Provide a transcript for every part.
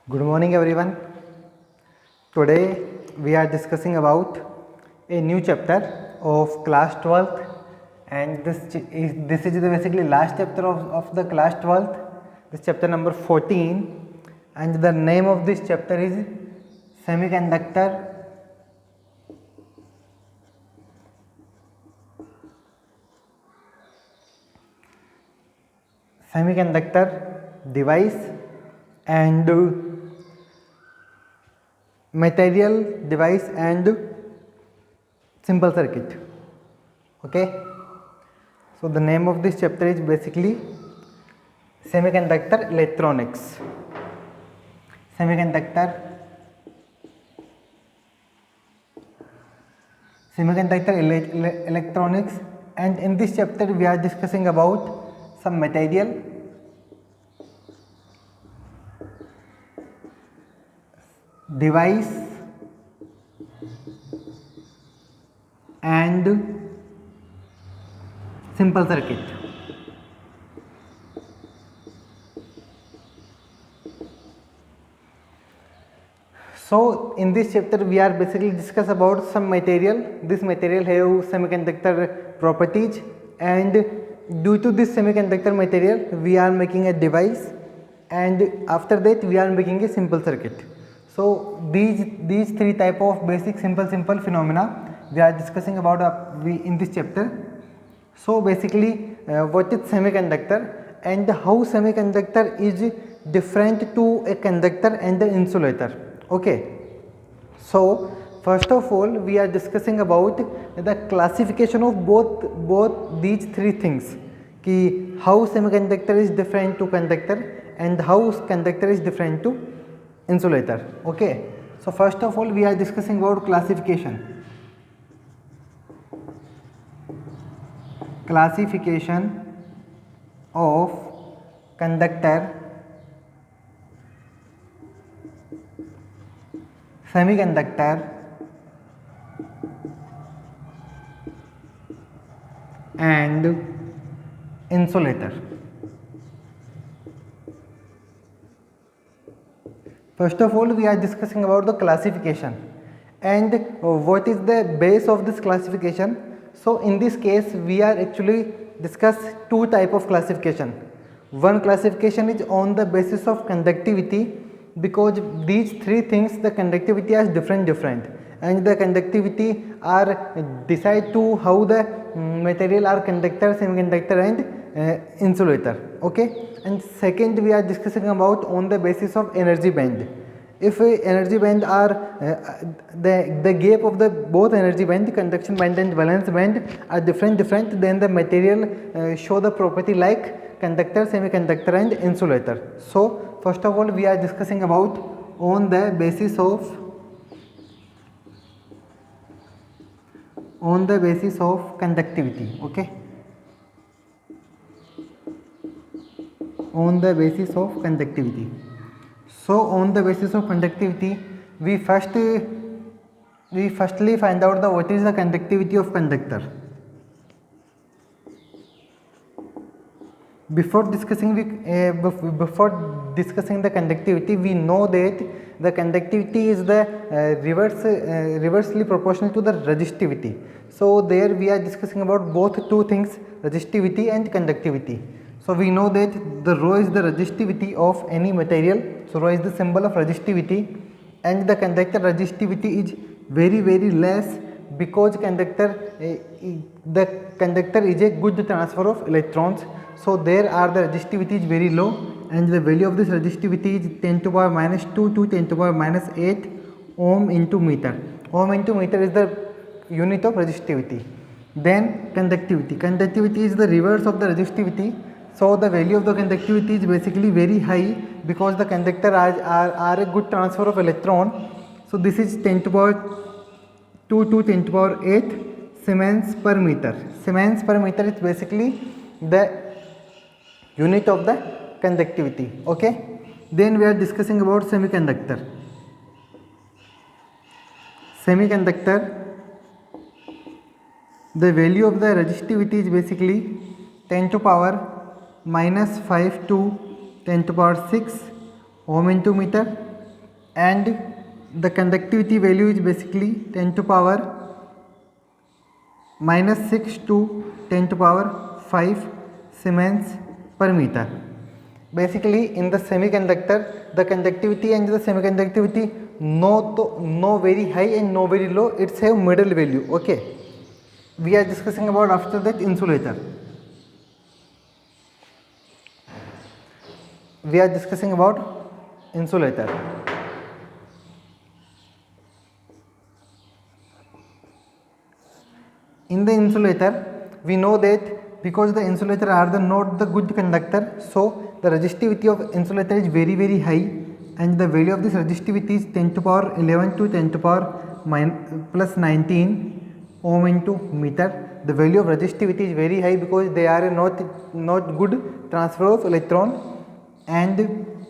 Good morning everyone. Today we are discussing about a new chapter of class 12th, and this is the basically last chapter of the class 12th. This chapter number 14, and the name of this chapter is semiconductor device and material device and simple circuit. Okay, so the name of this chapter is basically semiconductor electronics. Electronics, and in this chapter we are discussing about some material, device and simple circuit. So in this chapter we are basically discuss about some material. This material have semiconductor properties, and due to this semiconductor material we are making a device, and after that we are making a simple circuit. So these three type of basic simple phenomena we are discussing about in this chapter. So basically what is semiconductor and how semiconductor is different to a conductor and the insulator. Okay, so first of all we are discussing about the classification of both these three things, ki how semiconductor is different to conductor and how conductor is different to insulator. Okay, so first of all we are discussing about classification of conductor, semiconductor and insulator. First of all we are discussing about the classification and what is the base of this classification. So in this case we are actually discuss two type of classification. One classification is on the basis of conductivity, because these three things the conductivity is different and the conductivity are decide to how the material are conductor, semiconductor and insulator. Okay, and second we are discussing about on the basis of energy band. If energy band are the gap of the both energy band, conduction band and valence band are different, then the material show the property like conductor, semiconductor and insulator. So first of all we are discussing about on the basis of conductivity. Okay, on the basis of conductivity. So on the basis of conductivity we firstly find out what is the conductivity of conductor. Before discussing the conductivity, we know that the conductivity is the reversely proportional to the resistivity. So there we are discussing about both two things, resistivity and conductivity. So we know that the rho is the resistivity of any material. So rho is the symbol of resistivity, and the conductor resistivity is very less, because the conductor is a good transfer of electrons. So there are the resistivity is very low, and the value of this resistivity is 10 to the power minus 2 to 10 to the power minus 8 ohm into meter. Ohm into meter is the unit of resistivity. Then conductivity is the reverse of the resistivity. So the value of the conductivity is basically very high, because the conductor are a good transfer of electron. So this is 10 to the power 2 to 10 to the power 8 Siemens per meter. Siemens per meter is basically the unit of the conductivity. Okay, then we are discussing about semiconductor. The value of the resistivity is basically 10 to power minus 5 to 10 to power 6 ohm into meter. and the conductivity value is basically 10 to power minus 6 to 10 to power 5 Siemens per meter. Basically in the semiconductor, the conductivity and the semiconductivity no very high and no very low, it's a middle value. Okay, we are discussing about after that insulator. We are discussing about insulator. In the insulator, we know that because the insulator are not the good conductor, so the resistivity of insulator is very high, and the value of this resistivity is 10 to power 11 to 10 to power plus 19 ohm into meter. The value of resistivity is very high because they are not good transfer of electron, and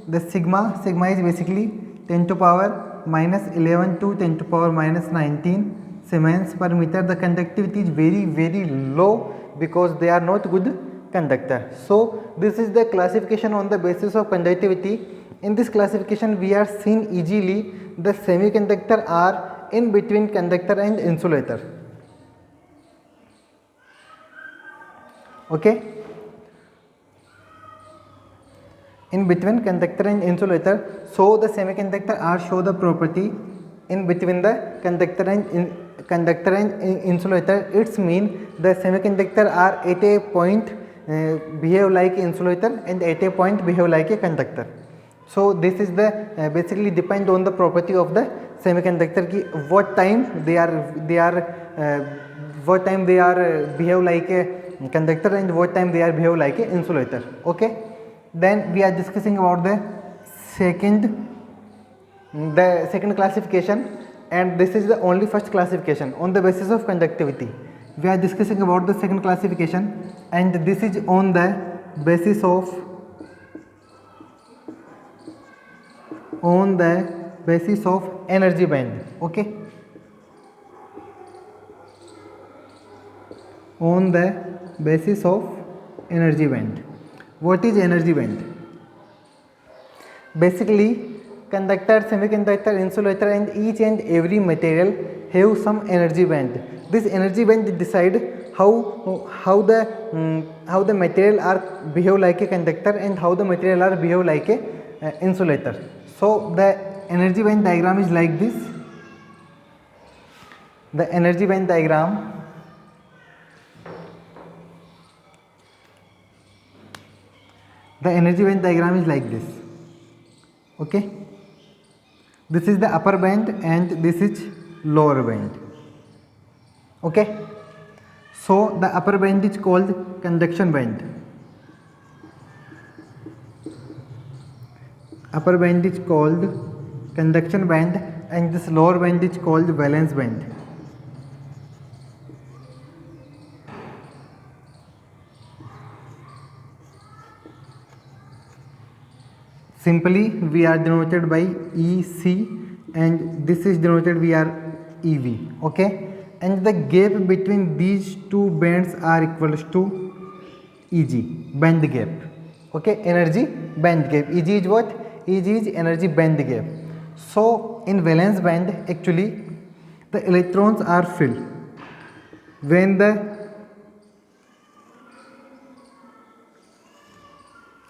the sigma is basically 10 to power minus 11 to 10 to power minus 19 Siemens per meter. The conductivity is very low because they are not good conductor. So this is the classification on the basis of conductivity. In this classification we are seen easily the semiconductor are in between conductor and insulator. Okay, in between conductor and insulator. So the semiconductor are show the property in between the conductor and insulator. It's mean the semiconductor are at a point behave like insulator and at a point behave like a conductor. So this is the basically depend on the property of the semiconductor ki what time they are behave like a conductor and what time they are behave like a insulator. Okay, then we are discussing about the second classification, and this is the only first classification on the basis of conductivity. We are discussing about the second classification, and this is on the basis of energy band. Okay, on the basis of energy band. What is energy band? Basically conductor, semiconductor, insulator and each and every material have some energy band. This energy band decide how the material are behave like a conductor and how the material are behave like a insulator. So the energy band diagram is like this. The energy band diagram is like this. Okay, this is the upper band and this is lower band. Okay, so the upper band is called conduction band. Upper band is called conduction band and this lower band is called valence band. Simply we are denoted by EC and this is denoted we are EV. Okay, and the gap between these two bands are equals to EG, band gap. Okay, energy band gap. EG is what? EG is energy band gap. So in valence band actually the electrons are filled when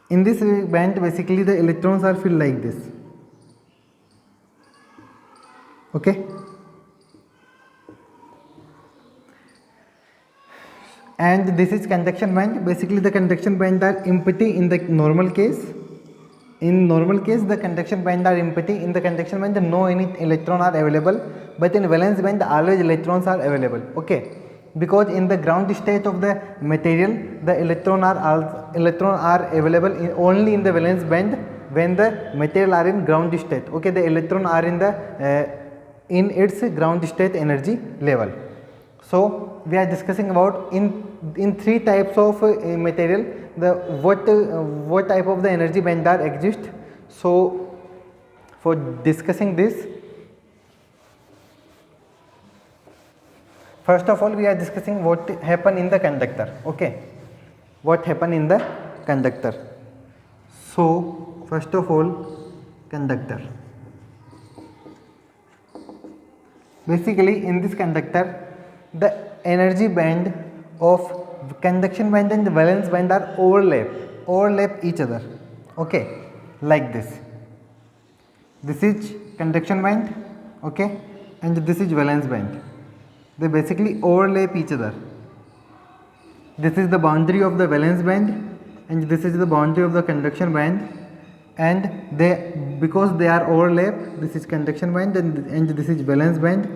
in this band basically the electrons are filled like this. Okay, and this is conduction band. Basically the conduction band are empty in the normal case. In normal case the conduction band are empty. In the conduction band no any electron are available, but in valence band always electrons are available. Okay, because in the ground state of the material the electron are available only in the valence band when the material are in ground state. Okay, the electron are in its ground state energy level. So we are discussing about in three types of material the what type of the energy band are exist. So for discussing this, first of all we are discussing what happen in the conductor. Okay, what happen in the conductor. So first of all conductor. Basically in this conductor the energy band of conduction band and valence band are overlap each other. Okay, like this is conduction band, okay, and this is valence band. They basically overlap each other. This is the boundary of the valence band and this is the boundary of the conduction band, and because they are overlap, this is conduction band and this is valence band.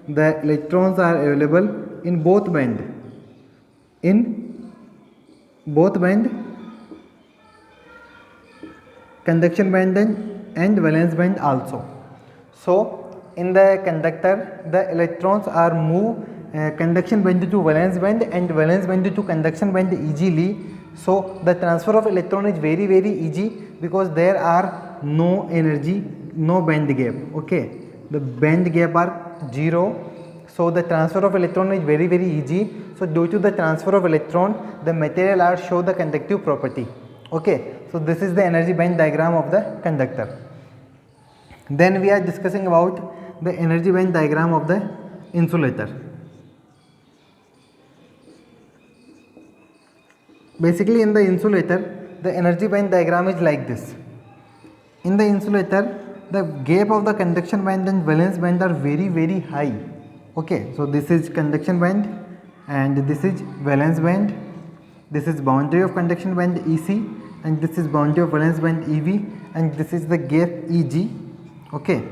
The electrons are available in both band, conduction band and valence band also. So in the conductor the electrons are move conduction band to valence band and valence band to conduction band easily. So the transfer of electron is very easy because there are no energy, no band gap. Okay, the band gap are 0. So the transfer of electron is very easy. So due to the transfer of electron, the material are show the conductive property. Okay, so this is the energy band diagram of the conductor. Then we are discussing about the energy band diagram of the insulator. Basically in the insulator the energy band diagram is like this. In the insulator the gap of the conduction band and valence band are very high. Okay, so this is conduction band and this is valence band. This is boundary of conduction band EC and this is boundary of valence band EV and this is the gap EG. Okay,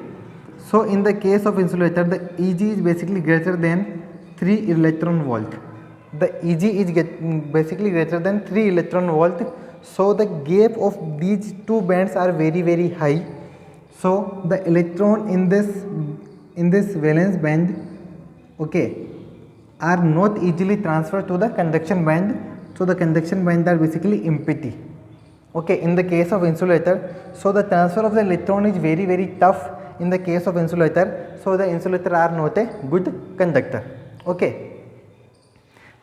so in the case of insulator the EG is basically greater than 3 electron volt. The EG is basically greater than 3 electron volt. So the gap of these two bands are very high. So the electron in this valence band, okay, are not easily transferred to the conduction band. So the conduction band are basically empty. Okay, in the case of insulator, so the transfer of the electron is very tough in the case of insulator. So the insulator are not a good conductor. Okay.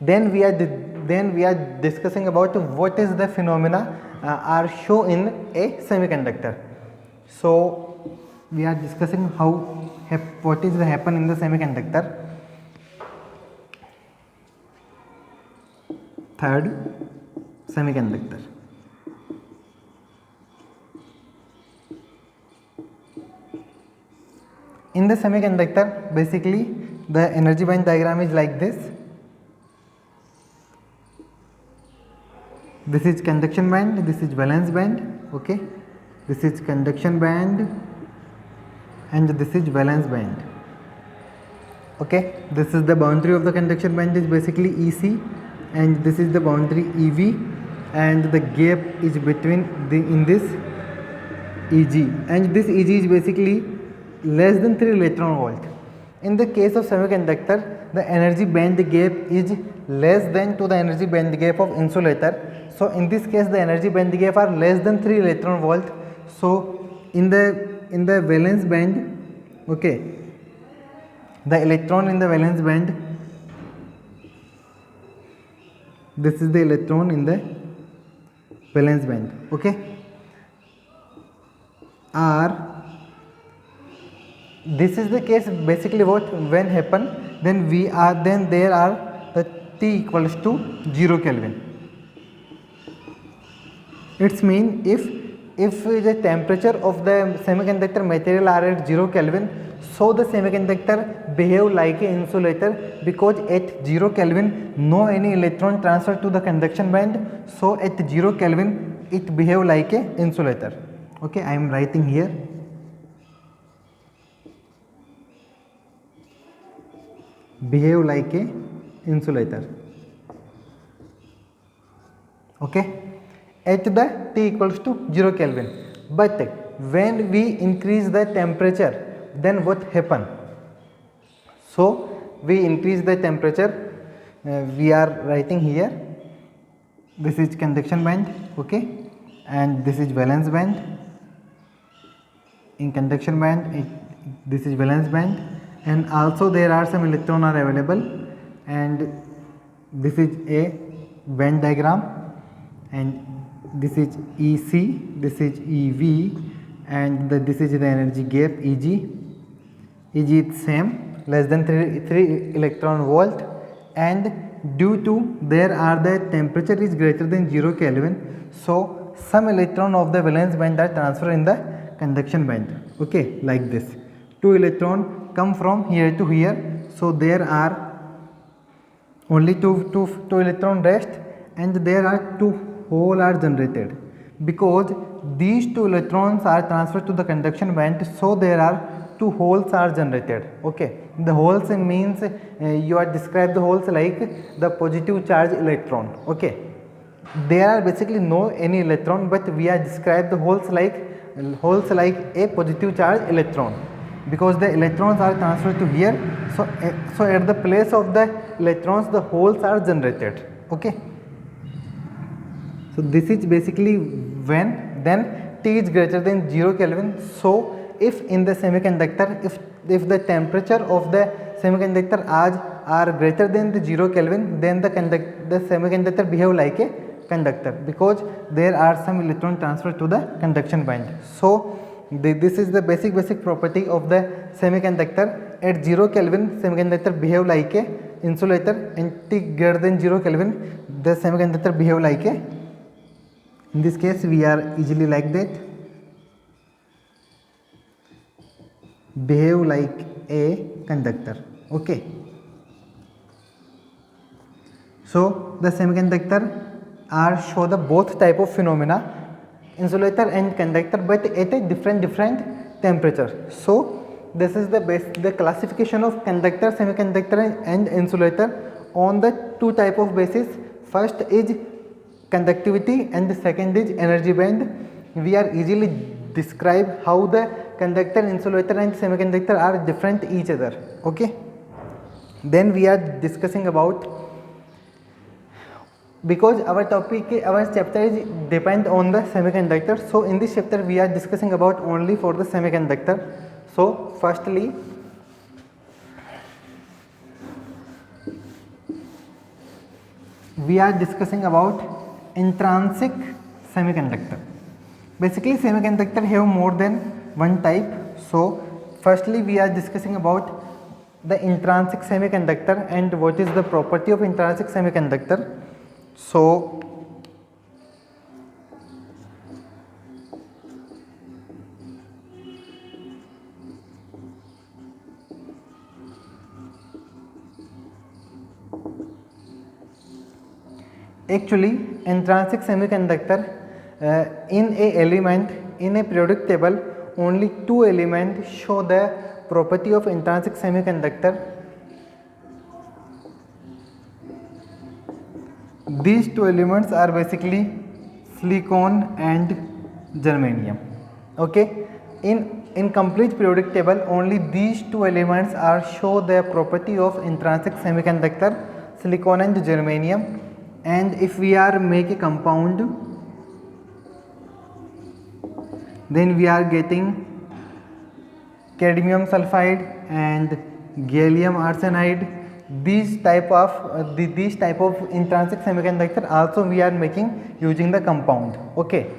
Then we are discussing about what is the phenomena are shown in a semiconductor. So we are discussing what is the happen in the semiconductor. Third, semiconductor. In the semiconductor basically the energy band diagram is like this. This is conduction band, this is valence band. Okay, this is conduction band and this is valence band. Okay, this is the boundary of the conduction band is basically EC and this is the boundary EV and the gap is between in this EG, and this EG is basically less than 3 electron volt. In the case of semiconductor the energy band gap is less than to the energy band gap of insulator. So in this case the energy band gap are less than 3 electron volt. So in the valence band, okay, the electron in the valence band, this is the electron in the valence band, okay, this is the case basically what when happen, then there are the T equals to 0 Kelvin. It's mean if the temperature of the semiconductor material are at 0 Kelvin, so the semiconductor behave like an insulator because at 0 Kelvin no any electron transfer to the conduction band. So at 0 Kelvin it behave like an insulator. Okay, I am writing here. Behave like a insulator. Okay, at the T equals to 0 Kelvin. But when we increase the temperature, then what happen? So we increase the temperature, we are writing here, this is conduction band, okay, and this is valence band. In conduction band this is valence band, and also there are some electron are available, and this is a band diagram, and this is EC, this is EV, and this is the energy gap EG. EG is same less than 3 electron volt, and due to there are the temperature is greater than 0 Kelvin, so some electron of the valence band are transferred in the conduction band. Okay, like this. 2 electron come from here to here, so there are only two electron rest, and there are 2 hole are generated. Because these 2 electrons are transferred to the conduction band, so there are 2 holes are generated. Okay, the holes means you are describe the holes like the positive charge electron. Okay, there are basically no any electron, but we are describe the holes like a positive charge electron, because the electrons are transferred to here, so at the place of the electrons the holes are generated. Okay, so this is basically when then T is greater than 0 Kelvin. So if in the semiconductor, if the temperature of the semiconductor are greater than the 0 Kelvin, then the semiconductor behave like a conductor, because there are some electron transfer to the conduction band. So this is the basic property of the semiconductor. At 0 Kelvin semiconductor behave like a insulator, and T greater than 0 Kelvin the semiconductor behave like a, in this case we are easily like that, behave like a conductor. Okay, so the semiconductor are show the both type of phenomena, insulator and conductor, but at a different temperature. So this is the classification of conductor, semiconductor and insulator on the 2 type of basis. First is conductivity and the second is energy band. We are easily describe how the conductor, insulator and semiconductor are different each other. Okay, then we are discussing about, because our chapter is depend on the semiconductor, so in this chapter we are discussing about only for the semiconductor. So firstly we are discussing about intrinsic semiconductor. Basically semiconductor have more than one type. So firstly we are discussing about the intrinsic semiconductor and what is the property of intrinsic semiconductor. So actually intrinsic semiconductor in a element in a periodic table, only 2 elements show the property of intrinsic semiconductor. These 2 elements are basically silicon and germanium. Okay, in complete periodic table only these 2 elements are show the property of intrinsic semiconductor, silicon and germanium. And if we are make a compound, then we are getting cadmium sulfide and gallium arsenide. These type of intrinsic semiconductor also we are making using the compound. Okay,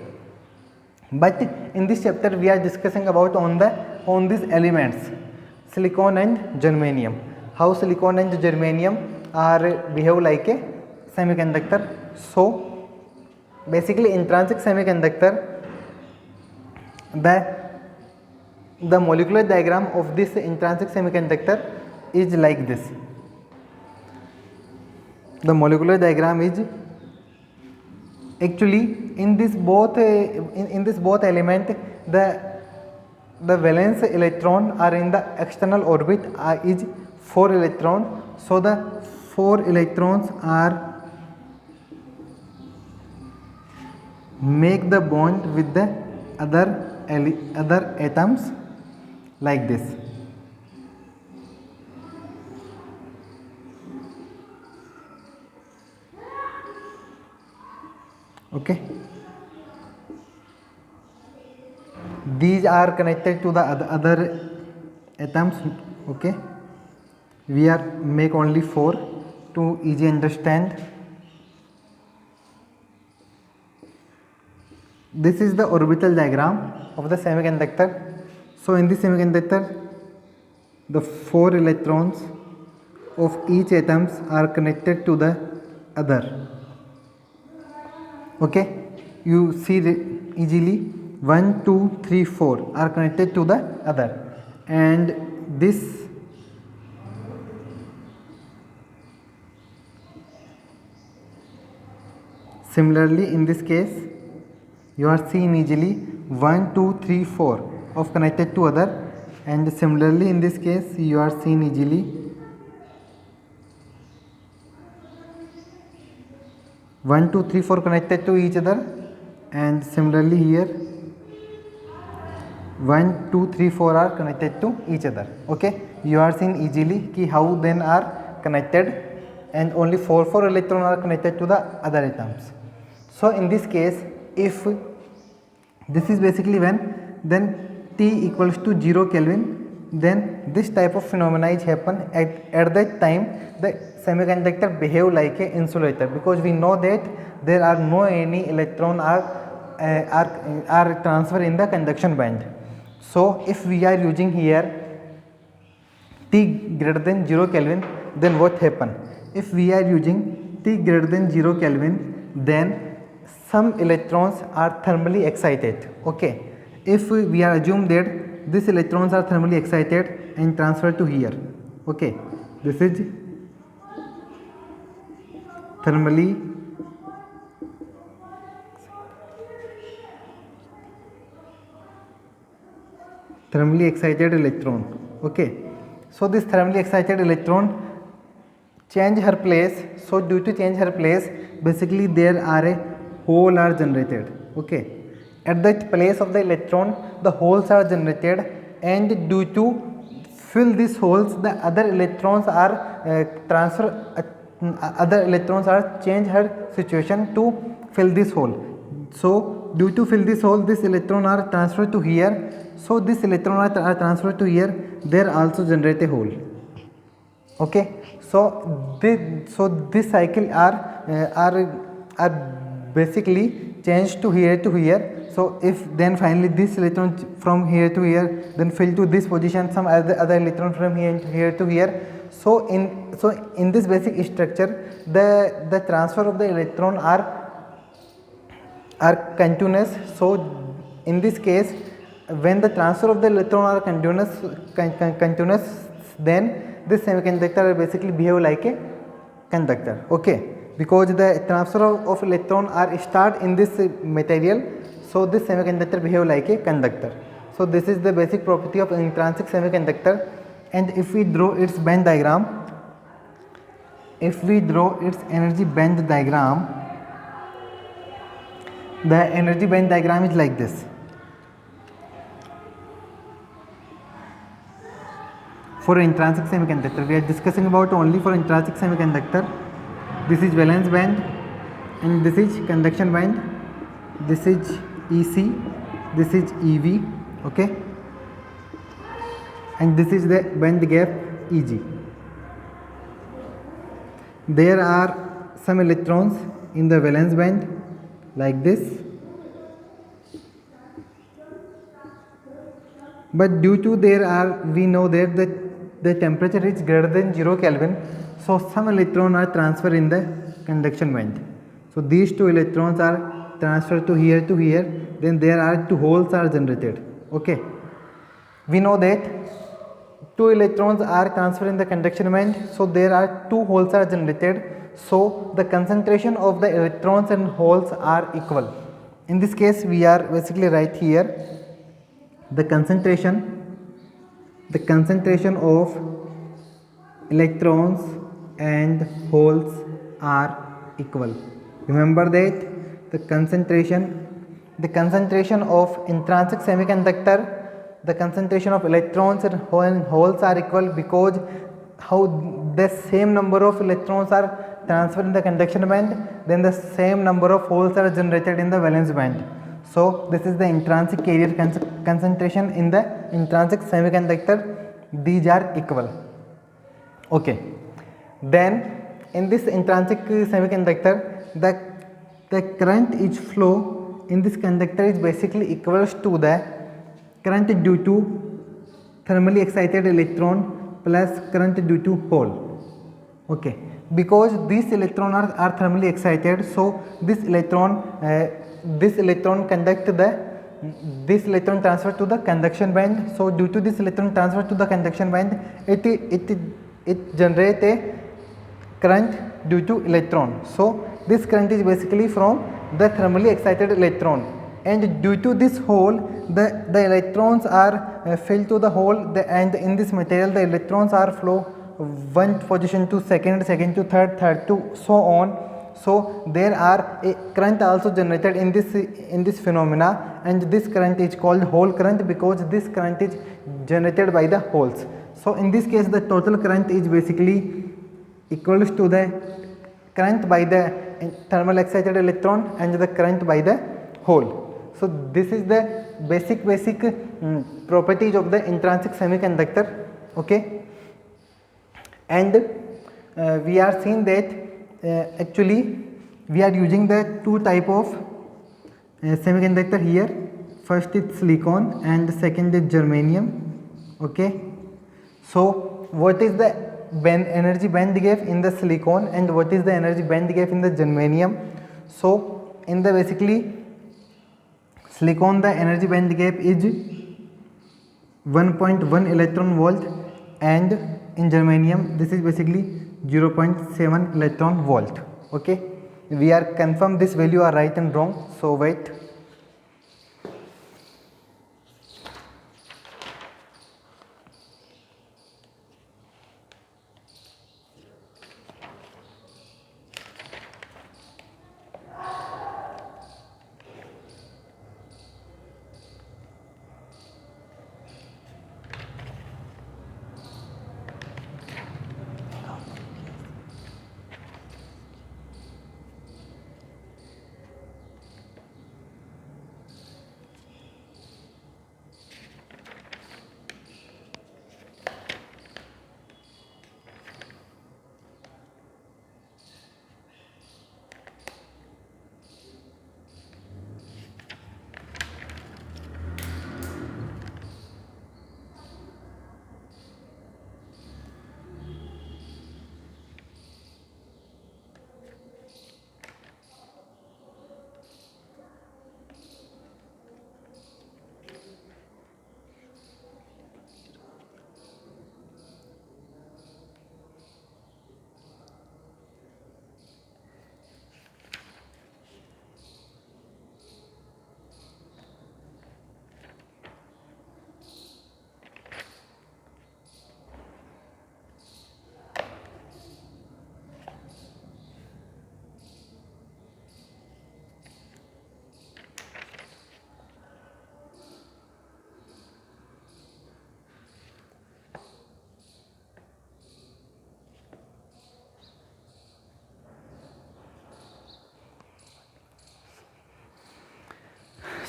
but in this chapter we are discussing about on these elements, silicon and germanium, how silicon and germanium are behave like a semiconductor. So basically intrinsic semiconductor, the molecular diagram of this intrinsic semiconductor is like this. The molecular diagram is actually in this both element, the valence electron are in the external orbit is 4 electron. So the 4 electrons are make the bond with the other atoms like this. Okay, these are connected to the other atoms. Okay, we are make only 4 to easy understand. This is the orbital diagram of the semiconductor. So in this semiconductor the 4 electrons of each atoms are connected to the other. Okay, you see easily 1 2 3 4 are connected to the other, and this similarly in this case you are seeing easily 1 2 3 4 of connected to other, and similarly in this case you are seeing easily 1 2 3 4 connected to each other, and similarly here 1 2 3 4 are connected to each other. Okay, you are seeing easily ki how then are connected, and only 4 electrons are connected to the other atoms. So in this case, if this is basically when then T equals to 0 Kelvin, then this type of phenomena is happen at that time the semiconductor behave like a insulator, because we know that there are no any electron are transfer in the conduction band. So if we are using here T greater than 0 Kelvin, then what happen? If we are using T greater than 0 Kelvin, then some electrons are thermally excited. Okay, if we are assume that these electrons are thermally excited and transferred to here. Okay, this is thermally excited electron. Okay, so this thermally excited electron change her place. So due to change her place, basically there are a hole are generated. Okay, at that place of the electron the holes are generated, and due to fill these holes the other electrons are other electrons are change her situation to fill this hole. So due to fill this hole, this electron are transferred to here. So this electron are transferred to here, there also generate a hole. Okay, so this cycle are basically changed to here to here. So if then finally this electron from here to here then fill to this position, some other electron from here to here. So in this basic structure the transfer of the electron are continuous. So in this case when the transfer of the electron are continuous, then this semiconductor basically behave like a conductor. Okay, because the transfer of electron are start in this material, so this semiconductor behave like a conductor. So this is the basic property of intrinsic semiconductor. And if we draw its band diagram, if we draw its energy band diagram, the energy band diagram is like this. For intrinsic semiconductor, we are discussing about only for intrinsic semiconductor. This is valence band and this is conduction band. This is EC, this is EV. Okay, and this is the band gap EG. There are some electrons in the valence band like this, but due to we know that the temperature is greater than 0 Kelvin, so some electrons are transferred in the conduction band. So these two electrons are transferred to here, then there are two holes are generated. Okay, we know that two electrons are transferred in the conduction band, so there are two holes are generated. So the concentration of the electrons and holes are equal. In this case we are basically right here the concentration of electrons and holes are equal. Remember that the concentration of intrinsic semiconductor, the concentration of electrons and holes are equal, because how the same number of electrons are transferred in the conduction band, then the same number of holes are generated in the valence band. So this is the intrinsic carrier concentration in the intrinsic semiconductor. These are equal. Okay, then in this intrinsic semiconductor the current is flow in this conductor is basically equals to the current due to thermally excited electron plus current due to hole. Okay, because these electrons are thermally excited, so this electron conduct the this electron transfer to the conduction band. So due to this electron transfer to the conduction band, it generate a current due to electron. So this current is basically from the thermally excited electron, and due to this hole the electrons are filled to the hole, and in this material the electrons are flow one position to second, second to third, third to so on. So there are a current also generated in this phenomena, and this current is called hole current because this current is generated by the holes. So in this case the total current is basically equals to the current by the thermal excited electron and the current by the hole. So this is the basic properties of the intrinsic semiconductor. Okay, and we are seeing that actually we are using the two type of semiconductor here. First is silicon and second is germanium. Okay, so what is the energy band gap in the silicon and what is the energy band gap in the germanium? So in the basically silicon the energy band gap is 1.1 electron volt, and in germanium this is basically 0.7 electron volt. Okay, we are confirm this value are right and wrong. So wait.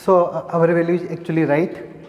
So our value is actually right.